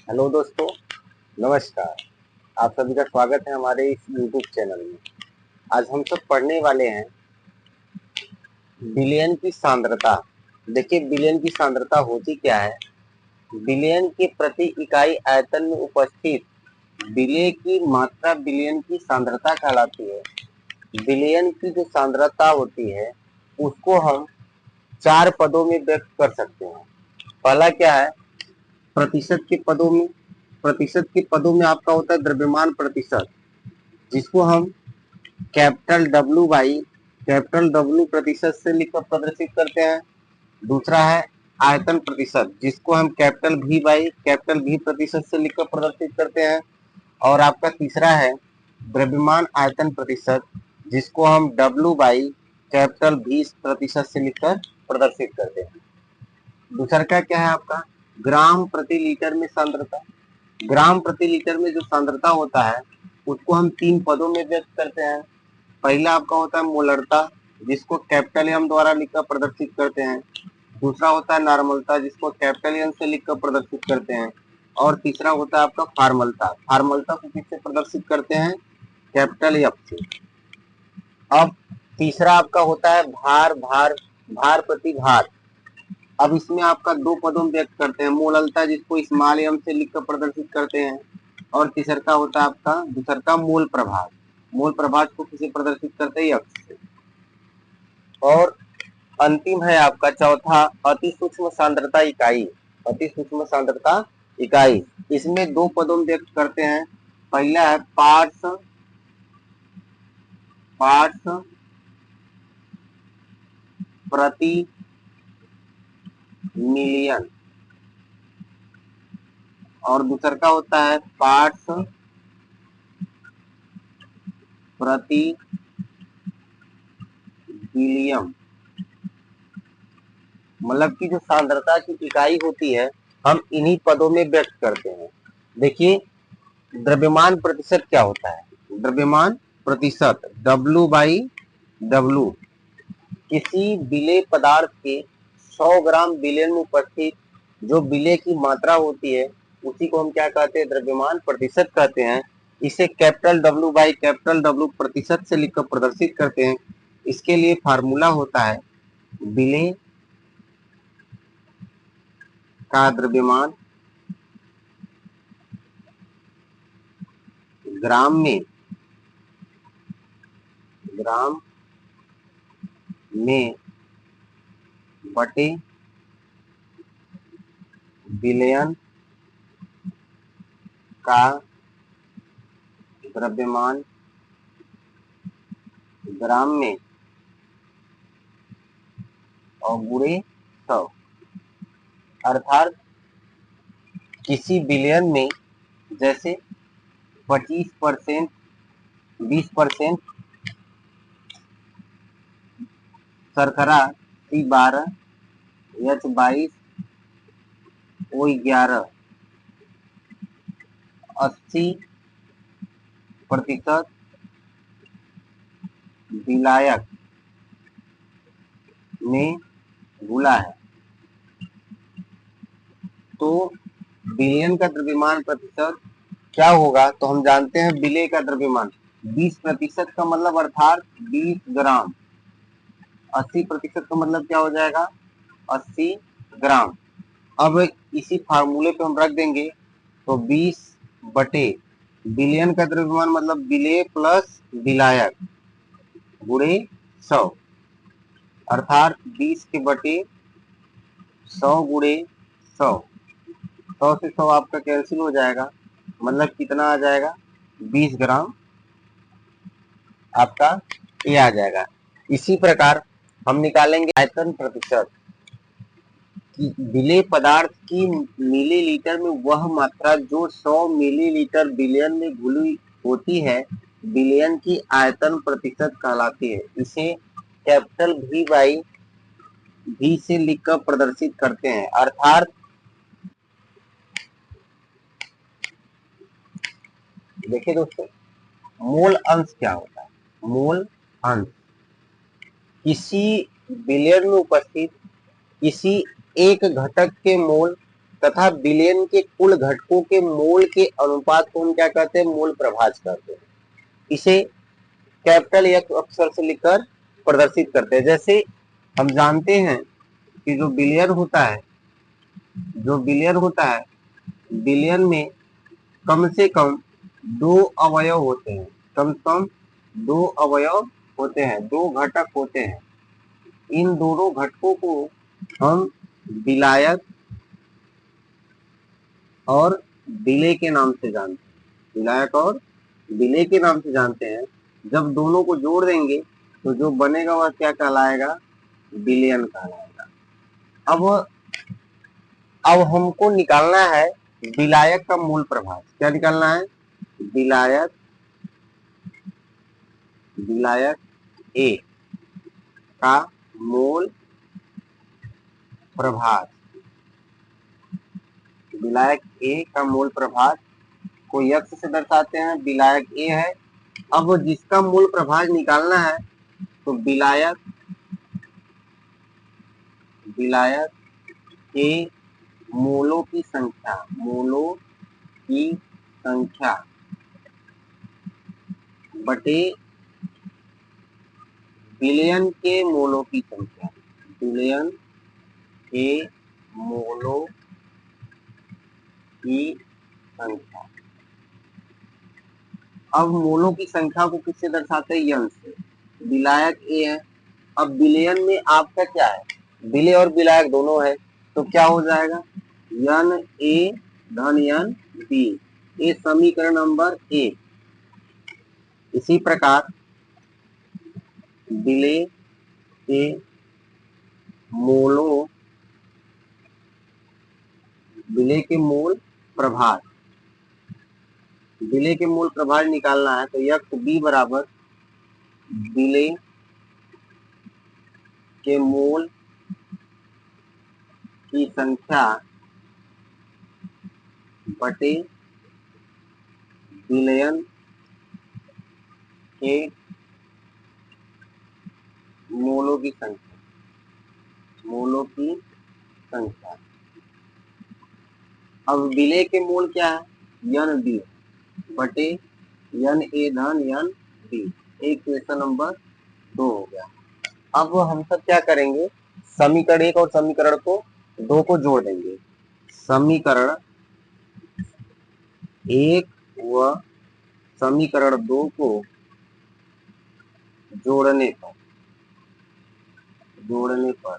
Hello दोस्तों, नमस्कार। आप सभी का स्वागत है हमारे इस यूट्यूब चैनल में। आज हम सब पढ़ने वाले हैं विलयन की सांद्रता। देखिए, विलयन की सांद्रता होती क्या है। विलयन के प्रति इकाई आयतन में उपस्थित विलेय की मात्रा विलयन की सांद्रता कहलाती है। विलयन की जो सांद्रता होती है उसको हम चार पदों में व्यक्त कर सकते हैं। पहला क्या है, प्रतिशत के पदों में। प्रतिशत के पदों में आपका होता है द्रव्यमान प्रतिशत, जिसको हम capital W by capital W प्रतिशत से लिखकर प्रदर्शित करते हैं। दूसरा है आयतन प्रतिशत, जिसको हम कैपिटल भी बाई कैपिटल भी प्रतिशत से लिखकर प्रदर्शित करते हैं। और आपका तीसरा है द्रव्यमान आयतन प्रतिशत, जिसको हम डब्ल्यू बाई कैपिटल भी प्रतिशत से लिखकर प्रदर्शित करते हैं। दूसरा का क्या है आपका ग्राम प्रति लीटर में सांद्रता। ग्राम प्रति लीटर में जो सांद्रता होता है उसको हम तीन पदों में व्यक्त करते हैं। पहला आपका होता है मोलरता, जिसको कैपिटल एम द्वारा लिखकर प्रदर्शित करते हैं। दूसरा होता है नॉर्मलता, जिसको कैपिटल एन से लिखकर प्रदर्शित करते हैं। और तीसरा होता है आपका फार्मलता। फार्मलता को किससे प्रदर्शित करते हैं, कैपिटल एफ से। अब तीसरा आपका होता है भार भार भार प्रति भार। अब इसमें आपका दो पदों में व्यक्त करते हैं, मोललता जिसको स्मॉल एम से लिखकर प्रदर्शित करते हैं। और तीसरा होता है आपका दूसरा मूल प्रभाव। मूल प्रभाव को किसे प्रदर्शित करते हैं, यक्ष से। और अंतिम है आपका चौथा अति सूक्ष्म सांद्रता इकाई। अति सूक्ष्म सांद्रता इकाई इसमें दो पदों में व्यक्त करते हैं। पहला है पार्ट्स पार्ट्स प्रति मिलियन, और दूसरा होता है पार्ट्स प्रति बिलियन। मतलब कि जो सांद्रता की इकाई होती है हम इन्हीं पदों में व्यक्त करते हैं। देखिए, द्रव्यमान प्रतिशत क्या होता है। द्रव्यमान प्रतिशत W बाई W किसी विलेय पदार्थ के 100 ग्राम विलयन में उपस्थित जो विलेय की मात्रा होती है उसी को हम क्या कहते हैं, द्रव्यमान प्रतिशत कहते हैं। इसे capital W by capital W प्रतिशत से लिखकर प्रदर्शित करते हैं। इसके लिए फार्मूला होता है विलेय का द्रव्यमान ग्राम में बटे विलयन का द्रव्यमान ग्राम में और गुणे 100। अर्थात किसी विलयन में जैसे 25%, 20% शर्करा C12, H22, O11, 80% विलायक में घुला है, तो विलयन का द्रव्यमान प्रतिशत क्या होगा। तो हम जानते हैं विलेय का द्रव्यमान 20% का मतलब अर्थात 20 ग्राम। 80% का मतलब क्या हो जाएगा, 80 ग्राम। अब इसी फार्मूले पे हम रख देंगे, तो 20 बटे विलयन का द्रव्यमान मतलब विलेय प्लस विलायक गुणे 100, अर्थात 20 के बटे 100 गुणे 100। 100 से 100 आपका कैंसिल हो जाएगा, मतलब कितना आ जाएगा, 20 ग्राम आपका ये आ जाएगा। इसी प्रकार हम निकालेंगे आयतन प्रतिशत कि विलेय पदार्थ की मिलीलीटर में वह मात्रा जो 100 मिलीलीटर विलयन में घुली होती है विलयन की आयतन प्रतिशत कहलाती है। इसे कैपिटल भी बाई भी से लिखकर प्रदर्शित करते हैं। अर्थात देखिए दोस्तों, मोल अंश क्या होता है। मोल अंश किसी विलयन में उपस्थित किसी एक घटक के मोल तथा विलयन के कुल घटकों के मोल के अनुपात को हम क्या कहते हैं, मोल प्रभाज कहते हैं। इसे कैपिटल एक्स अक्षर से लिखकर प्रदर्शित करते हैं। जैसे हम जानते हैं कि जो विलयन होता है, विलयन में कम से कम दो अवयव होते हैं, कम से कम दो अवयव होते हैं, दो घटक होते हैं। इन दोनों घटकों को हम विलायक और विलेय के नाम से जानते हैं, विलायक और विलेय के नाम से जानते हैं। जब दोनों को जोड़ देंगे तो जो बनेगा वह क्या कहलाएगा, विलयन कहलाएगा। अब हमको निकालना है विलायक का मूल प्रभाज। क्या निकालना है, विलायक ए का मूल प्रभाज। विलायक ए का मूल प्रभाज को यक्ष से दर्शाते हैं, विलायक ए है। अब जिसका मूल प्रभाज निकालना है तो विलायक के मूलों की संख्या बटे विलयन के मूलों की संख्या, विलयन के मूलों की संख्या। अब मूलों की संख्या को किससे दर्शाते हैं, यन से। विलायक ए है। अब विलयन में आपका क्या है, विलेय और विलायक दोनों है, तो क्या हो जाएगा, यन ए धन यन बी, ये समीकरण नंबर 1। इसी प्रकार विलेय के मूलों विलेय के मूल प्रभाज, विलेय के मूल प्रभाज निकालना है तो यक्ष बी बराबर विलेय के मूल की संख्या बटे विलयन के मूलों की संख्या। अब विलेय के मूल क्या है, यन बी बटे यन ए धन यन बी। इक्वेशन नंबर 2 हो गया। अब हम सब क्या करेंगे, समीकरण 1 और समीकरण 2 को जोड़ देंगे। समीकरण 1 व समीकरण 2 को जोड़ने पर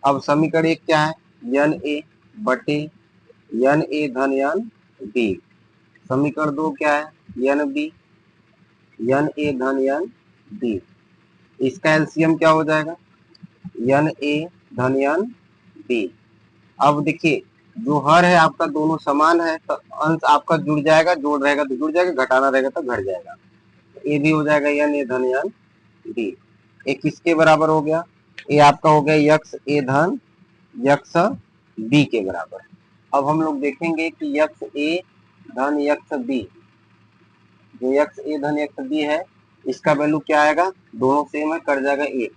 अब समीकरण 1 क्या है, यन ए बटे यन ए धन यन बी। समीकरण 2 क्या है, यन बी यन ए धन यन बी। इसका एलसीएम क्या हो जाएगा, यन ए धन यन बी। अब देखिए जो हर है आपका दोनों समान है तो अंश आपका जुड़ जाएगा, जोड़ रहेगा तो जुड़ जाएगा, घटाना रहेगा तो घट जाएगा। ए भी हो जाएगा यन ए धन यन बी। ये किसके बराबर हो गया, ये आपका हो गया यक्ष ए धन यक्ष बी के बराबर। अब हम लोग देखेंगे कि यक्ष ए धन यक्ष बी, जो यक्ष ए धन यक्ष बी है इसका वैल्यू क्या आएगा, दोनों सेम है, कट जाएगा 1।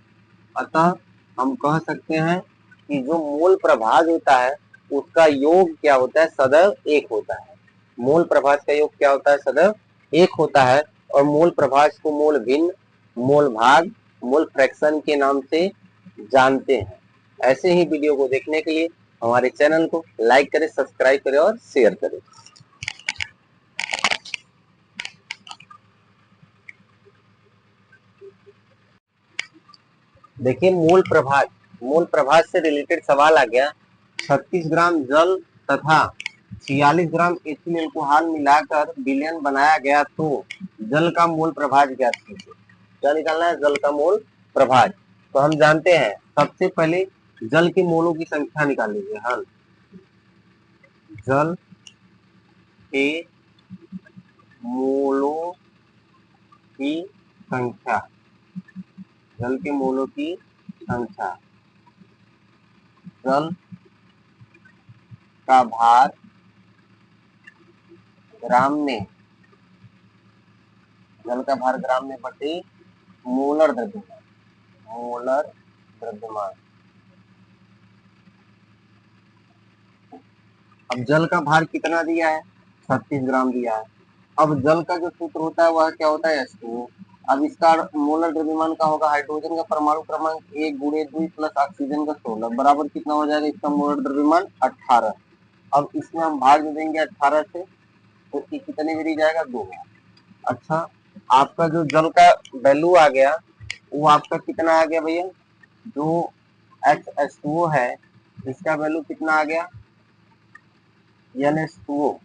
अतः हम कह सकते हैं कि जो मूल प्रभाज होता है उसका योग क्या होता है, सदैव 1 होता है। मूल प्रभाज का योग क्या होता है, सदैव 1 होता है। और मूल प्रभाज को मूल भिन्न, मूल भाग, मूल फ्रैक्शन के नाम से जानते हैं। ऐसे ही वीडियो को देखने के लिए हमारे चैनल को लाइक करें, सब्सक्राइब करें और शेयर करें। देखिए मूल प्रभाज से रिलेटेड सवाल आ गया। 36 ग्राम जल तथा 46 ग्राम एथिल अल्कोहल मिलाकर विलयन बनाया गया तो जल का मूल प्रभाज ज्ञात कीजिए। क्या निकालना है, जल का मूल प्रभाज। तो हम जानते हैं सबसे पहले जल के मोलों की संख्या निकाल लीजिए। हल जल के मोलों की संख्या, जल के मोलों की संख्या, जल का भार ग्राम में, जल का भार ग्राम में बटे मोलर द्रव्यमान, मोलर द्रव्यमान। अब जल का भार कितना दिया है, 36 ग्राम दिया है। अब जल का जो सूत्र होता है वह क्या होता है, H2O। अब इसका मोलर द्रव्यमान का होगा, हाइड्रोजन का परमाणु क्रमांक 1 गुणे 2 प्लस ऑक्सीजन का 16 बराबर कितना हो जाएगा, इसका मोलर द्रव्यमान 18। अब इसमें हम भाग दे देंगे 18 से, तो ये कितने में जाएगा, 2। अच्छा, आपका जो जल का वैल्यू आ गया वो आपका कितना आ गया भैया, जो H2O है इसका वैल्यू कितना आ गया, NH2O।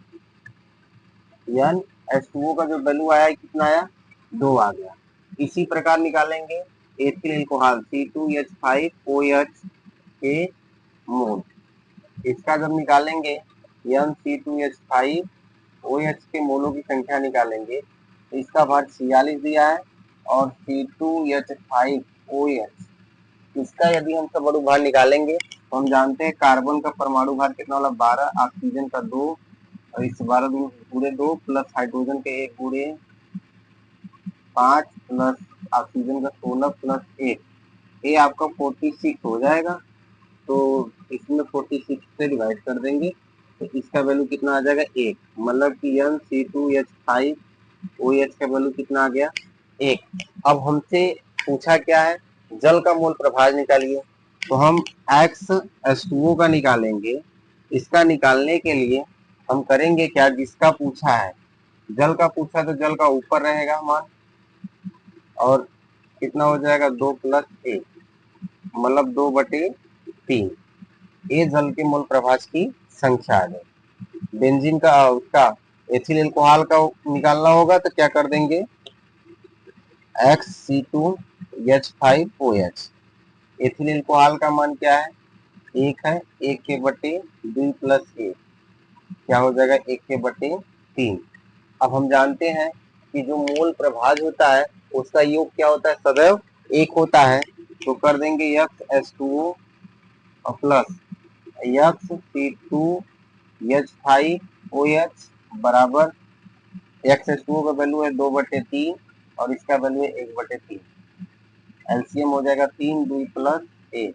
NH2O का जो वैल्यू आया कितना आया, 2 आ गया। इसी प्रकार निकालेंगे एथिल एल्कोहल C2H5OH के मोल। इसका जब निकालेंगे NC2H5OH के मोलों की संख्या निकालेंगे तो इसका भार 46 दिया है, और C2H5OH इसका यदि हम परमाणु भार निकालेंगे तो हम जानते हैं कार्बन का परमाणु भार कितना वाला 12, ऑक्सीजन का 2, और इस 12 पूरे 2 प्लस हाइड्रोजन के 1 पूरे 5 प्लस ऑक्सीजन का 16 प्लस 1, ये आपका 46 हो जाएगा। तो इसमें 46 से डिवाइड कर देंगे तो इसका वैल्यू कितना आ जाएगा, 1। मतलब कि NC2H5OH का वैल्यू कितना आ गया, 1। अब हमसे पूछा क्या है, जल का मोल प्रभाज निकालिए। तो हम XH2O का निकालेंगे। इसका निकालने के लिए हम करेंगे क्या, जिसका पूछा है, जल का पूछा तो जल का ऊपर रहेगा मान, और कितना हो जाएगा, 2 प्लस 1, मतलब 2/3। ये जल के मोल प्रभाज की संख्या है। बेंजीन का उसका एथिल एल्कोहल का निकालना होगा तो क्या कर देंगे, XC2H5OH। एथिल एल्कोहल का मान क्या है, 1 है, 1 के बटे 2 प्लस 1 क्या हो जाएगा, 1 के बटे 3। अब हम जानते हैं कि जो मोल प्रभाज होता है उसका योग क्या होता है, सदैव 1 होता है। तो कर देंगे XH2O प्लस XC2H5OH बराबर XH2O का वैल्यू है 2/3 और इसका वैल्यू है 1/3। एलसीएम हो जाएगा 3 2 प्लस 1,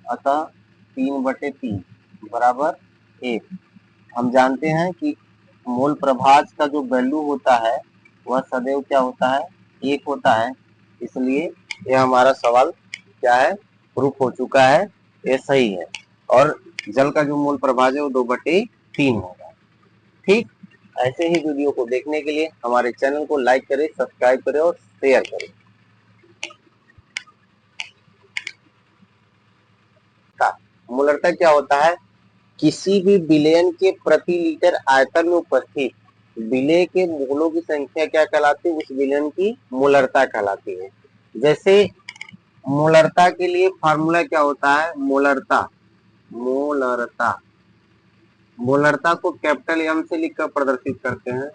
अतः 3/3 बराबर 1। हम जानते हैं कि मोल प्रभाज का जो वैल्यू होता है वह सदैव क्या होता है, 1 होता है। इसलिए यह हमारा सवाल क्या है, प्रूफ हो चुका है, ये सही है। और जल का जो मोल प्रभाज है वो 2/3 होगा। ठीक, ऐसे ही वीडियो को देखने के लिए हमारे चैनल को लाइक करें, सब्सक्राइब करें और शेयर करें। मोलरता क्या होता है, किसी भी विलयन के प्रति लीटर आयतन में उपस्थित विलेय के मोलों की संख्या क्या कहलाती है, उस विलयन की मोलरता कहलाती है। जैसे मोलरता के लिए फार्मूला क्या होता है, मोलरता मोलरता मोलरता को कैपिटल एम से लिखकर प्रदर्शित करते हैं।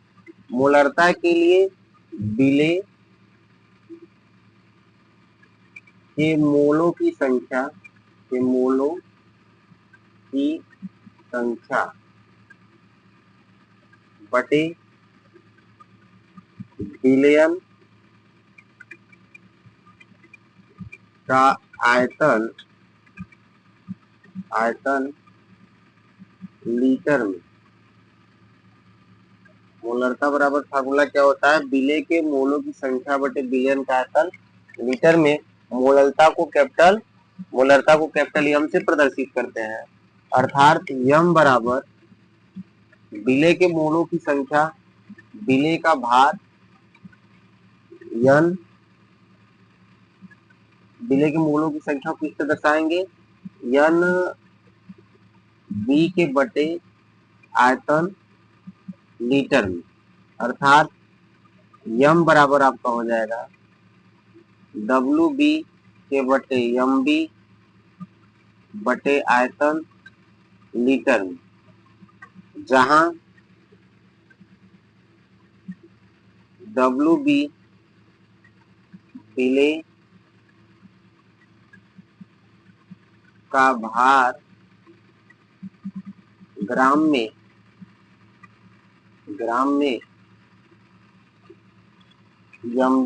मोलरता के लिए विलेय के मोलों की संख्या के मोलों की संख्या बटे विलयन का आयतन आयतन लीटर में। मोलरता बराबर फार्मूला क्या होता है, विलेय के मोलों की संख्या बटे विलयन का आयतन लीटर में। मोलरता को कैपिटल एम से प्रदर्शित करते हैं, अर्थात एम बराबर विलेय के मोलों की संख्या, विलेय का भार, एन विलेय के मोलों की संख्या को किससे दर्शाएंगे, एन बी के बटे आयतन लीटर में। अर्थात यम बराबर आपका हो जाएगा डब्ल्यू बी के बटे एम बी बटे आयतन लीटर में, जहां डब्ल्यू बी विलेय का भार ग्राम में एम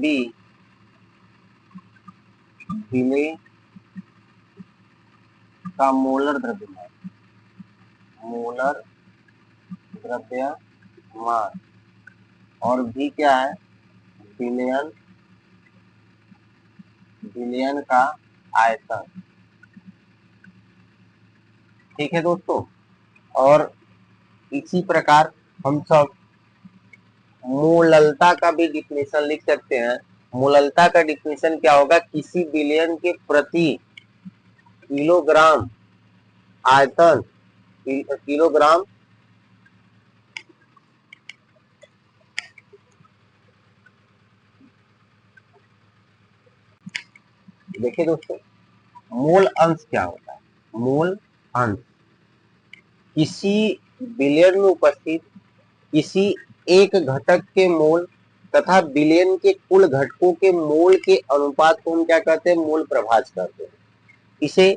बी विलेय का मोलर द्रव्यमान, और भी क्या है, बिलियन, बिलियन का आयतन। ठीक है दोस्तों, और इसी प्रकार हम सब मोललता का भी डिफिनेशन लिख सकते हैं। मोललता का डिफिनेशन क्या होगा, किसी बिलियन के प्रति किलोग्राम आयतन, किलोग्राम देखिए दोस्तों, मोल अंश क्या होता है, मोल अंश किसी बिलियन में उपस्थित किसी एक घटक के मोल तथा बिलियन के कुल घटकों के मोल के अनुपात को हम क्या कहते हैं, मोल प्रभाज कहते हैं। इसे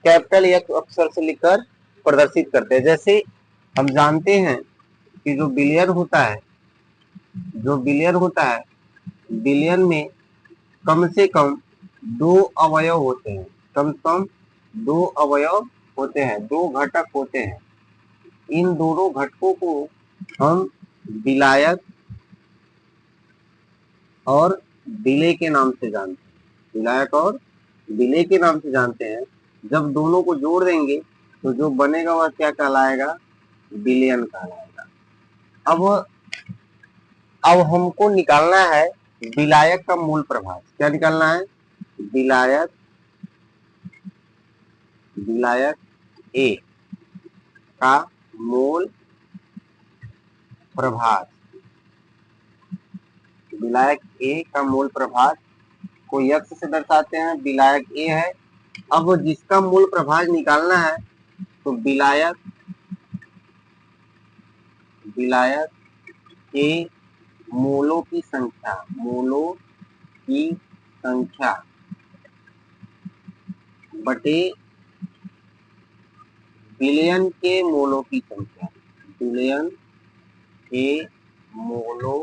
कैपिटल एक्स अक्षर से लिखकर प्रदर्शित करते हैं। जैसे हम जानते हैं कि जो बिलियन होता है, बिलियन में कम से कम दो अवयव होते हैं, कम से कम दो अवयव होते हैं, दो घटक होते हैं। इन दोनों घटकों को हम विलायक और विलेय के नाम से जानते हैं, विलायक और विलेय के नाम से जानते हैं। जब दोनों को जोड़ देंगे तो जो बनेगा वह क्या कहलाएगा, बिलियन कहलाएगा। अब हमको निकालना है विलायक का मूल प्रभाज। क्या निकालना है, विलायक ए का मूल प्रभाज। विलायक ए का मूल प्रभाज को यक्स से दर्शाते हैं, विलायक ए है। अब जिसका मूल प्रभाज निकालना है तो विलायक के मूलों की संख्या बटे बिलियन के मोलों की संख्या, बिलियन के मोलों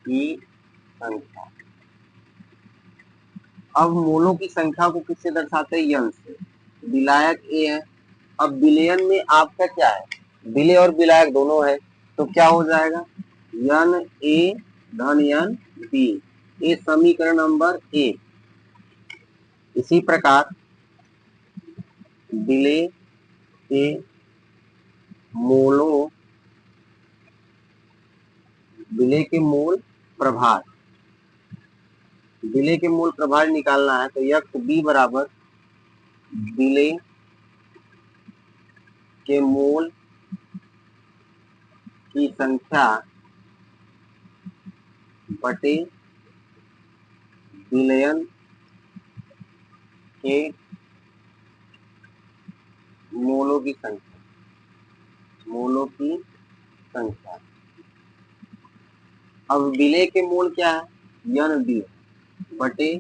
की संख्या। अब मोलों की संख्या को किससे दर्शाते हैं, यन से। विलायक ए है, अब बिलियन में आपका क्या है, विलेय और विलायक दोनों है, तो क्या हो जाएगा, यन ए धन यन बी, ये समीकरण नंबर 1। इसी प्रकार विलेय के मोलों, विलेय के मूल प्रभाज, विलेय के मूल प्रभाज निकालना है तो यक्स बी बराबर विलेय के मूल की संख्या बटे विलयन के मोलों की संख्या। अब विलेय के मूल क्या है, यन बी बटे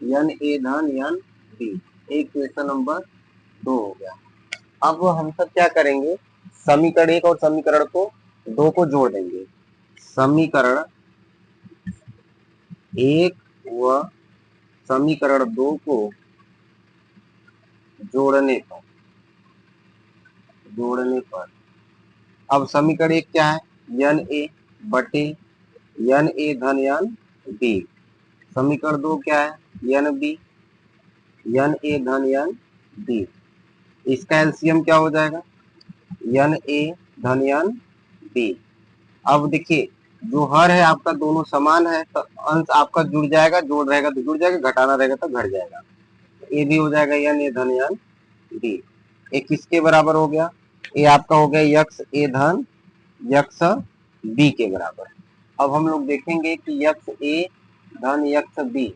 यन ए धन यन बी। एक क्वेश्चन नंबर 2 हो गया। अब हम सब क्या करेंगे, समीकरण 1 और समीकरण को 2 को जोड़ देंगे। समीकरण 1 व समीकरण 2 को जोड़ने पर अब समीकरण 1 क्या है, यन ए बटे यन ए धन यन बी। समीकरण 2 क्या है, यन बी यन ए धन यन बी। इसका एलसीएम क्या हो जाएगा, यन ए धन यन बी। अब देखिए जो हर है आपका दोनों समान है तो अंश आपका जुड़ जाएगा, जोड़ रहेगा तो जुड़ जाएगा, घटाना रहेगा तो घट जाएगा। ये भी हो जाएगा यन ए धन यन बी। एक किसके बराबर हो गया, ये आपका हो गया यक्स ए धन यक्स बी के बराबर। अब हम लोग देखेंगे कि यक्स ए धन यक्स बी,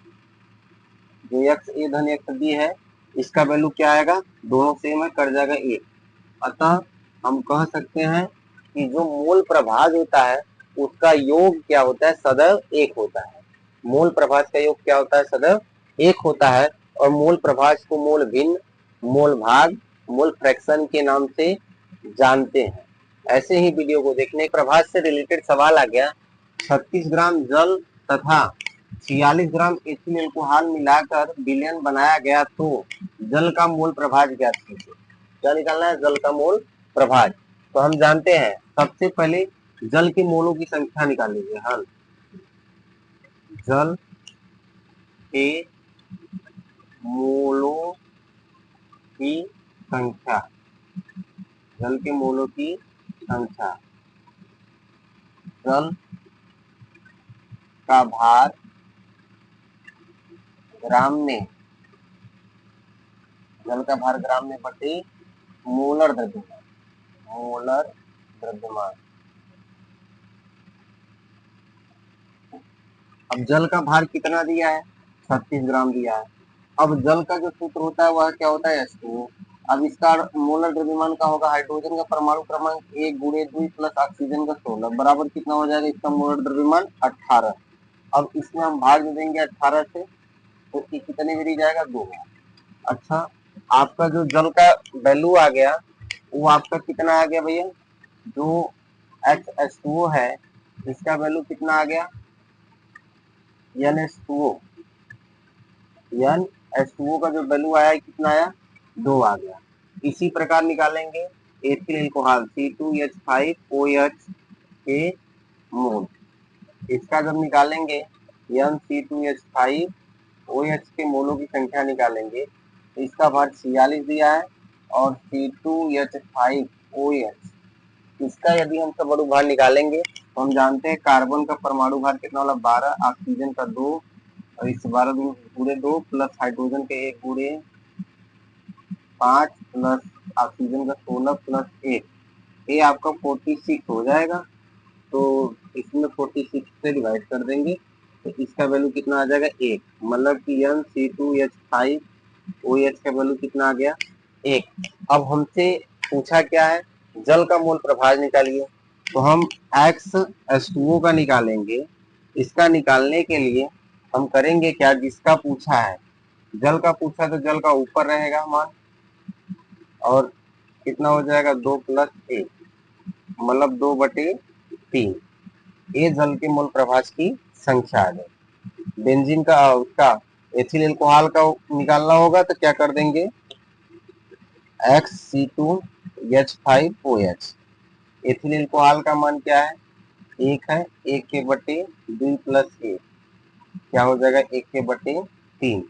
जो यक्स ए धन यक्स बी है इसका वैल्यू क्या आएगा, दोनों सेम है, कट जाएगा 1। अतः हम कह सकते हैं कि जो मूल प्रभाज होता है उसका योग क्या होता है, सदैव 1 होता है। मूल प्रभाज का योग क्या होता है, सदैव 1 होता है। और मूल प्रभाज को मूल भिन्न, मूल भाग, मूल फ्रैक्शन के नाम से जानते हैं। ऐसे ही वीडियो को देखने, प्रभाज से रिलेटेड सवाल आ गया, 36 ग्राम जल तथा 46 ग्राम एथिल एल्कोहल मिलाकर विलयन बनाया गया तो जल का मूल प्रभाज ज्ञात कीजिए। क्या निकालना है, जल का मूल प्रभाज। तो हम जानते हैं सबसे पहले जल के मोलों की संख्या निकालेंगे। हल जल के मोलों की संख्या, जल के मोलों की संख्या, जल का भार ग्राम में, जल का भार ग्राम में बटे मोलर द्रव्यमान, मोलर द्रव्यमान। अब जल का भार कितना दिया है, 36 ग्राम दिया है। अब जल का जो सूत्र होता है वह क्या होता है, H2O। अब इसका मोलर द्रव्यमान का होगा, हाइड्रोजन का परमाणु क्रमांक 1 गुणे 2 प्लस ऑक्सीजन का 16 बराबर कितना हो जाएगा इसका मोलर द्रव्यमान 18। अब इसमें हम भाग दे देंगे 18 से, तो ये कितने में दी जाएगा, 2। अच्छा, आपका जो जल का वैल्यू आ गया वो आपका कितना आ गया भैया, जो H2O है इसका वैल्यू कितना आ गया, NH2O, NH2O का जो वैल्यू आया कितना आया, 2 आ गया। इसी प्रकार निकालेंगे एथिल एल्कोहल C2H5OH के मोल। इसका जब निकालेंगे NC2H5OH के मोलों की संख्या निकालेंगे तो इसका भार 46 दिया है, और C2H5OH इसका यदि हम परमाणु भार निकालेंगे तो हम जानते हैं कार्बन का परमाणु भार कितना वाला 12, ऑक्सीजन का 2, और इस 12 गुणे 2 प्लस हाइड्रोजन के 1 गुणे 5 प्लस ऑक्सीजन का 16 प्लस 1, ये आपका 46 हो जाएगा। तो इसमें 46 से डिवाइड कर देंगे तो इसका वैल्यू कितना आ जाएगा, 1। मतलब कि NC2H5OH का वैल्यू कितना आ गया, 1। अब हमसे पूछा क्या है, जल का मोल प्रभाज निकालिए। तो हम H2O का निकालेंगे। इसका निकालने के लिए हम करेंगे क्या, जिसका पूछा है, जल का पूछा तो जल का ऊपर रहेगा मान, और कितना हो जाएगा 2 प्लस 1, मतलब 2/3। ये जल के मोल प्रभाज की संख्या आ गई। बेंजीन का उसका एथिल एल्कोहल का निकालना होगा तो क्या कर देंगे, XC2H5OH। एथिल एल्कोहल का मान क्या है, 1 है, 1 के बटे 2 प्लस 1 क्या हो जाएगा, 1 के बटे 3।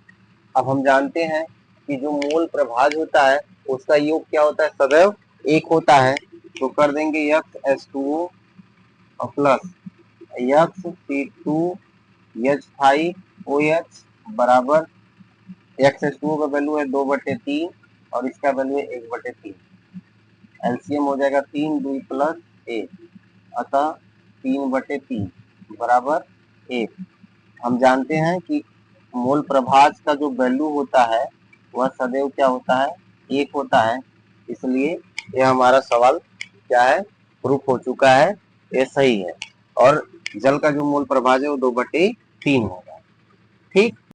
अब हम जानते हैं कि जो मोल प्रभाज होता है उसका योग क्या होता है, सदैव 1 होता है। तो कर देंगे XH2O प्लस XC2H5OH बराबर, XH2O का वैल्यू है 2/3 और इसका वैल्यू है 1/3। एलसीएम हो जाएगा 3 2 प्लस 1, अतः 3/3 बराबर 1। हम जानते हैं कि मोल प्रभाज का जो वैल्यू होता है वह सदैव क्या होता है, 1 होता है। इसलिए यह हमारा सवाल क्या है, प्रूफ हो चुका है, ये सही है। और जल का जो मोल प्रभाज है वो 2/3 होगा। ठीक।